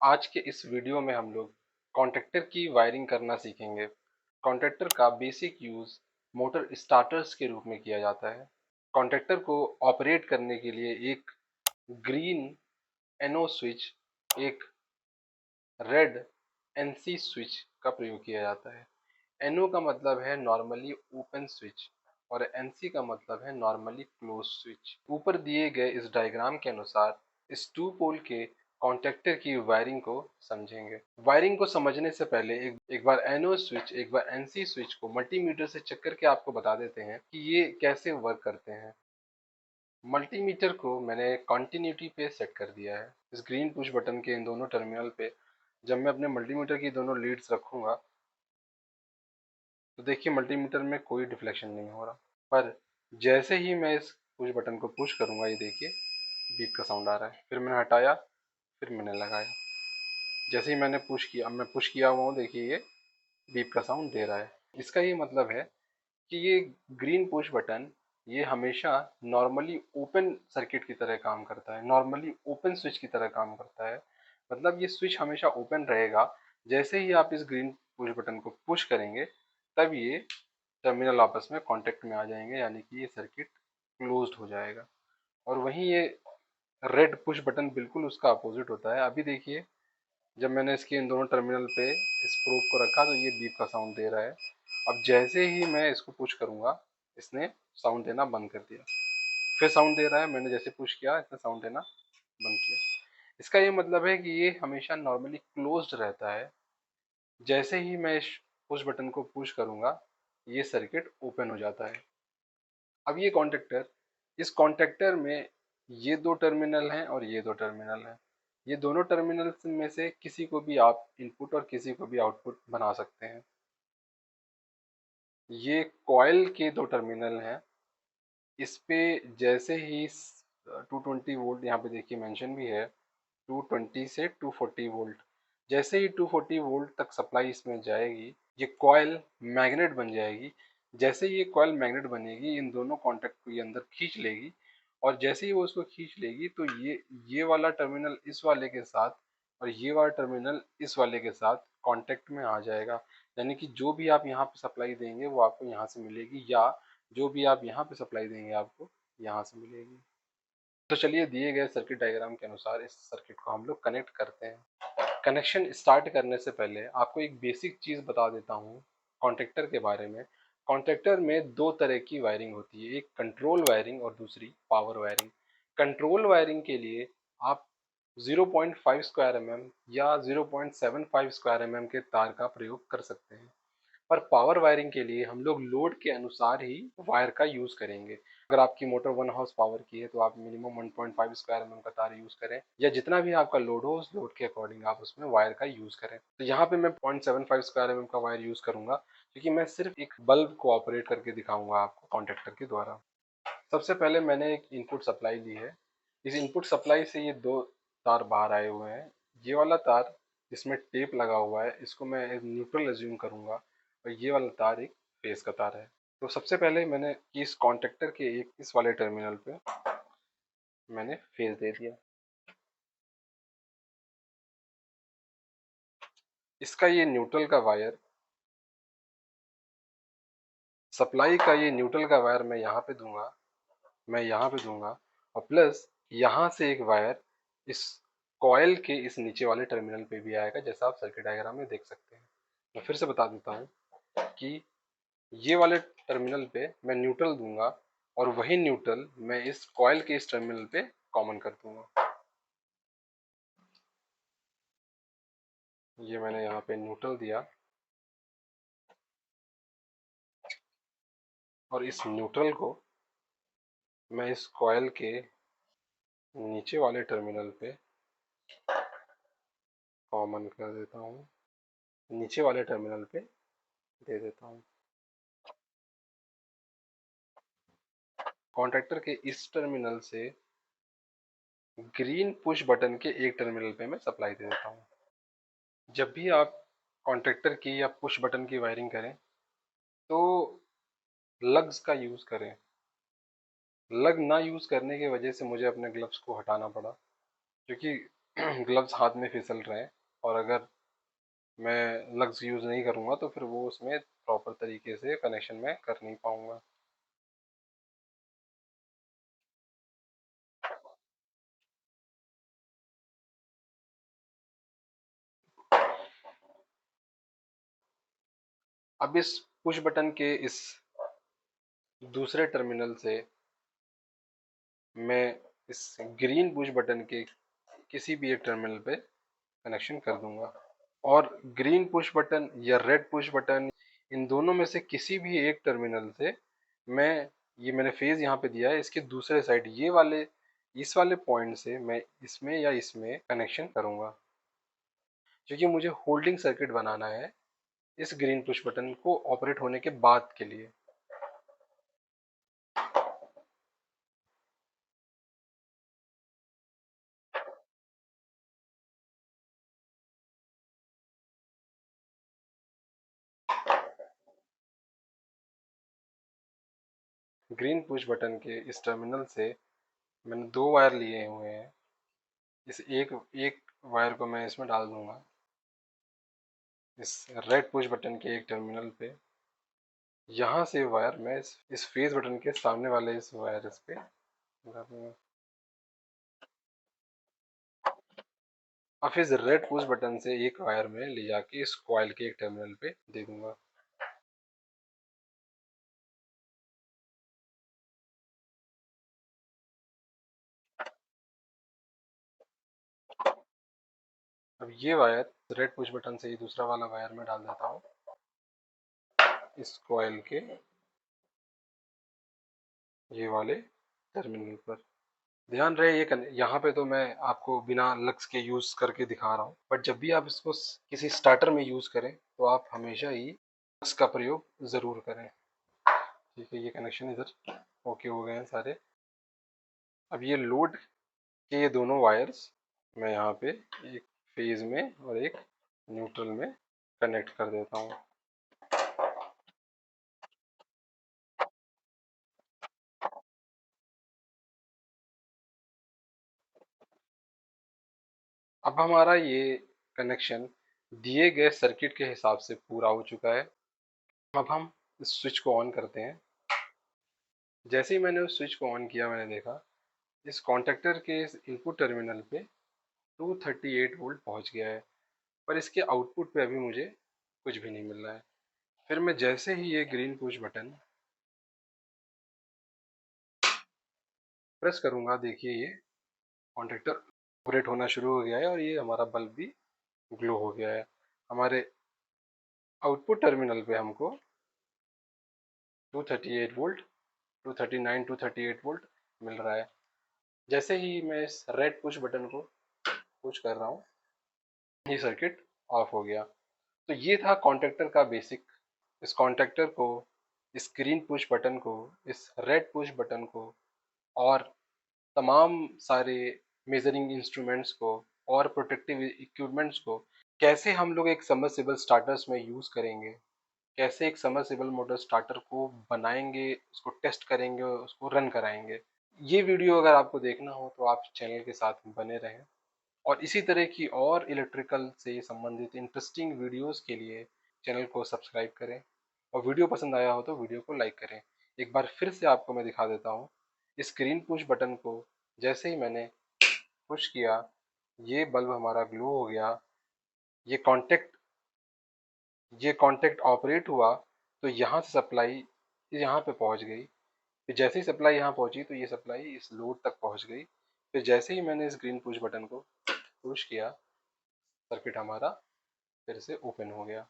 आज के इस वीडियो में हम लोग कॉन्टैक्टर की वायरिंग करना सीखेंगे। कॉन्टैक्टर का बेसिक यूज़ मोटर स्टार्टर्स के रूप में किया जाता है। कॉन्टैक्टर को ऑपरेट करने के लिए एक ग्रीन एनओ स्विच, एक रेड एनसी स्विच का प्रयोग किया जाता है। एनओ का मतलब है नॉर्मली ओपन स्विच और एनसी का मतलब है नॉर्मली क्लोज स्विच। ऊपर दिए गए इस डायग्राम के अनुसार इस टू पोल के कॉन्टैक्टर की वायरिंग को समझेंगे। वायरिंग को समझने से पहले एक बार एनओ स्विच एक बार एनसी स्विच को मल्टीमीटर से चेक करके आपको बता देते हैं कि ये कैसे वर्क करते हैं। मल्टीमीटर को मैंने कंटिन्यूटी पे सेट कर दिया है। इस ग्रीन पुश बटन के इन दोनों टर्मिनल पे जब मैं अपने मल्टीमीटर की दोनों लीड्स रखूंगा तो देखिए मल्टीमीटर में कोई डिफ्लेक्शन नहीं हो रहा। पर जैसे ही मैं इस पुश बटन को पुश करूंगा, ये देखिए बीप का साउंड आ रहा है। फिर मैंने हटाया, फिर मैंने लगाया। जैसे ही मैंने पुश किया, अब मैं पुश किया हुआ हूँ, देखिए ये बीप का साउंड दे रहा है। इसका ये मतलब है कि ये ग्रीन पुश बटन ये हमेशा नॉर्मली ओपन सर्किट की तरह काम करता है, नॉर्मली ओपन स्विच की तरह काम करता है। मतलब ये स्विच हमेशा ओपन रहेगा। जैसे ही आप इस ग्रीन पुश बटन को पुश करेंगे तब ये टर्मिनल आपस में कांटेक्ट में आ जाएंगे, यानी कि ये सर्किट क्लोज्ड हो जाएगा। और वहीं ये रेड पुश बटन बिल्कुल उसका अपोजिट होता है। अभी देखिए जब मैंने इसके इन दोनों टर्मिनल पे इस प्रोब को रखा तो ये बीप का साउंड दे रहा है। अब जैसे ही मैं इसको पुश करूंगा, इसने साउंड देना बंद कर दिया। फिर साउंड दे रहा है, मैंने जैसे पुश किया इसने साउंड देना बंद किया। इसका ये मतलब है कि ये हमेशा नॉर्मली क्लोज्ड रहता है। जैसे ही मैं इस पुश बटन को पुश करूंगा ये सर्किट ओपन हो जाता है। अब ये कॉन्टेक्टर, इस कॉन्टेक्टर में ये दो टर्मिनल हैं और ये दो टर्मिनल हैं। ये दोनों टर्मिनल्स में से किसी को भी आप इनपुट और किसी को भी आउटपुट बना सकते हैं। ये कॉइल के दो टर्मिनल हैं। इस पे जैसे ही 220 वोल्ट, यहाँ पे देखिए मेंशन भी है 220 से 240 वोल्ट, जैसे ही 240 वोल्ट तक सप्लाई इसमें जाएगी ये कॉइल मैग्नेट बन जाएगी। जैसे ही ये कॉइल मैग्नेट बनेगी इन दोनों कॉन्टैक्ट को ये अंदर खींच लेगी, और जैसे ही वो उसको खींच लेगी तो ये वाला टर्मिनल इस वाले के साथ और ये वाला टर्मिनल इस वाले के साथ कांटेक्ट में आ जाएगा। यानी कि जो भी आप यहाँ पे सप्लाई देंगे वो आपको यहाँ से मिलेगी, या जो भी आप यहाँ पे सप्लाई देंगे आपको यहाँ से मिलेगी। तो चलिए दिए गए सर्किट डायग्राम के अनुसार इस सर्किट को हम लोग कनेक्ट करते हैं। कनेक्शन स्टार्ट करने से पहले आपको एक बेसिक चीज़ बता देता हूँ कॉन्ट्रैक्टर के बारे में। कॉन्ट्रैक्टर में दो तरह की वायरिंग होती है, एक कंट्रोल वायरिंग और दूसरी पावर वायरिंग। कंट्रोल वायरिंग के लिए आप 0.5 स्क्वायर एम या 0.75 स्क्वायर एम के तार का प्रयोग कर सकते हैं। पर पावर वायरिंग के लिए हम लोग लोड के अनुसार ही वायर का यूज़ करेंगे। अगर आपकी मोटर 1 हॉर्स पावर की है तो आप मिनिमम 1.5 स्क्वायर एम का तार यूज़ करें, या जितना भी आपका लोड हो उस लोड के अकॉर्डिंग आप उसमें वायर का यूज़ करें। तो यहाँ पे मैं 0.75 स्क्वायर एम का वायर यूज़ करूंगा, क्योंकि मैं सिर्फ एक बल्ब को ऑपरेट करके दिखाऊंगा आपको कॉन्ट्रैक्टर के द्वारा। सबसे पहले मैंने एक इनपुट सप्लाई ली है। इस इनपुट सप्लाई से ये दो तार बाहर आए हुए हैं। ये वाला तार इसमें टेप लगा हुआ है, इसको मैं एक न्यूट्रल एज्यूम करूंगा, और ये वाला तार एक फेस का तार है। तो सबसे पहले मैंने इस कॉन्टेक्टर के एक इस वाले टर्मिनल पे मैंने फेस दे दिया। इसका ये न्यूट्रल का वायर, सप्लाई का ये न्यूट्रल का वायर मैं यहाँ पे दूंगा, मैं यहाँ पे दूंगा, और प्लस यहाँ से एक वायर इस कॉयल के इस नीचे वाले टर्मिनल पे भी आएगा, जैसा आप सर्किट डायग्राम में देख सकते हैं। मैं फिर से बता देता हूँ कि ये वाले टर्मिनल पे मैं न्यूट्रल दूंगा, और वही न्यूट्रल मैं इस कॉयल के इस टर्मिनल पे कॉमन कर दूंगा। ये मैंने यहाँ पे न्यूट्रल दिया, और इस न्यूट्रल को मैं इस कॉयल के नीचे वाले टर्मिनल पे कॉमन कर देता हूँ, नीचे वाले टर्मिनल पे दे देता हूँ। कॉन्ट्रैक्टर के इस टर्मिनल से ग्रीन पुश बटन के एक टर्मिनल पे मैं सप्लाई दे देता हूँ। जब भी आप कॉन्ट्रैक्टर की या पुश बटन की वायरिंग करें तो लग्स का यूज़ करें। लग ना यूज़ करने की वजह से मुझे अपने ग्लव्स को हटाना पड़ा, क्योंकि ग्लव्स हाथ में फिसल रहे हैं, और अगर मैं लग्स यूज़ नहीं करूँगा तो फिर वो उसमें प्रॉपर तरीके से कनेक्शन में कर नहीं पाऊँगा। अब इस पुश बटन के इस दूसरे टर्मिनल से मैं इस ग्रीन पुश बटन के किसी भी एक टर्मिनल पे कनेक्शन कर दूंगा, और ग्रीन पुश बटन या रेड पुश बटन, इन दोनों में से किसी भी एक टर्मिनल से मैं, ये मैंने फेज यहाँ पे दिया है, इसके दूसरे साइड ये वाले, इस वाले पॉइंट से मैं इसमें या इसमें कनेक्शन करूंगा, क्योंकि मुझे होल्डिंग सर्किट बनाना है इस ग्रीन पुश बटन को ऑपरेट होने के बाद के लिए। ग्रीन पुश बटन के इस टर्मिनल से मैंने दो वायर लिए हुए हैं, इस एक एक वायर को मैं इसमें डाल दूंगा इस रेड पुश बटन के एक टर्मिनल पे। यहाँ से वायर मैं इस फेज बटन के सामने वाले इस वायर इस पे लगा दूंगा। और फिर रेड पुश बटन से एक वायर में ले जाके इस कॉइल के एक टर्मिनल पे दे दूंगा। अब ये वायर रेड पुश बटन से ही दूसरा वाला वायर में डाल देता हूँ इस कॉइल के ये वाले टर्मिनल पर। ध्यान रहे ये यहाँ पे तो मैं आपको बिना लक्स के यूज करके दिखा रहा हूँ, बट जब भी आप इसको किसी स्टार्टर में यूज करें तो आप हमेशा ही लक्स का प्रयोग जरूर करें। ठीक है, ये कनेक्शन इधर ओके हो गए हैं सारे। अब ये लोड के ये दोनों वायर्स मैं यहाँ पे एक फेज में और एक न्यूट्रल में कनेक्ट कर देता हूँ। अब हमारा ये कनेक्शन दिए गए सर्किट के हिसाब से पूरा हो चुका है। अब हम इस स्विच को ऑन करते हैं। जैसे ही मैंने उस स्विच को ऑन किया, मैंने देखा इस कॉन्टेक्टर के इस इनपुट टर्मिनल पे 238 वोल्ट पहुंच गया है, पर इसके आउटपुट पे अभी मुझे कुछ भी नहीं मिल रहा है। फिर मैं जैसे ही ये ग्रीन पुश बटन प्रेस करूंगा, देखिए ये कॉन्टेक्टर ऑपरेट होना शुरू हो गया है और ये हमारा बल्ब भी ग्लो हो गया है। हमारे आउटपुट टर्मिनल पे हमको 238 वोल्ट, 239, 238 वोल्ट मिल रहा है। जैसे ही मैं इस रेड पुश बटन को पुश कर रहा हूँ, ये सर्किट ऑफ हो गया। तो ये था कॉन्टेक्टर का बेसिक। इस कॉन्टेक्टर को, इस ग्रीन पुश बटन को, इस रेड पुश बटन को, और तमाम सारे मेजरिंग इंस्ट्रूमेंट्स को और प्रोटेक्टिव इक्विपमेंट्स को कैसे हम लोग एक सबमर्सिबल स्टार्टर्स में यूज़ करेंगे, कैसे एक सबमर्सिबल मोटर स्टार्टर को बनाएंगे, उसको टेस्ट करेंगे, उसको रन कराएंगे। ये वीडियो अगर आपको देखना हो तो आप चैनल के साथ बने रहें, और इसी तरह की और इलेक्ट्रिकल से संबंधित इंटरेस्टिंग वीडियोस के लिए चैनल को सब्सक्राइब करें, और वीडियो पसंद आया हो तो वीडियो को लाइक करें। एक बार फिर से आपको मैं दिखा देता हूँ, स्क्रीन पुश बटन को जैसे ही मैंने पुश किया, ये बल्ब हमारा ग्लो हो गया। ये कॉन्टेक्ट ये कॉन्टेक्ट ऑपरेट हुआ, तो यहाँ से सप्लाई यहाँ पे पहुँच गई। फिर जैसे ही सप्लाई यहाँ पहुँची तो ये सप्लाई इस लोड तक पहुँच गई। फिर जैसे ही मैंने इस ग्रीन पुश बटन को पुश किया, सर्किट हमारा फिर से ओपन हो गया।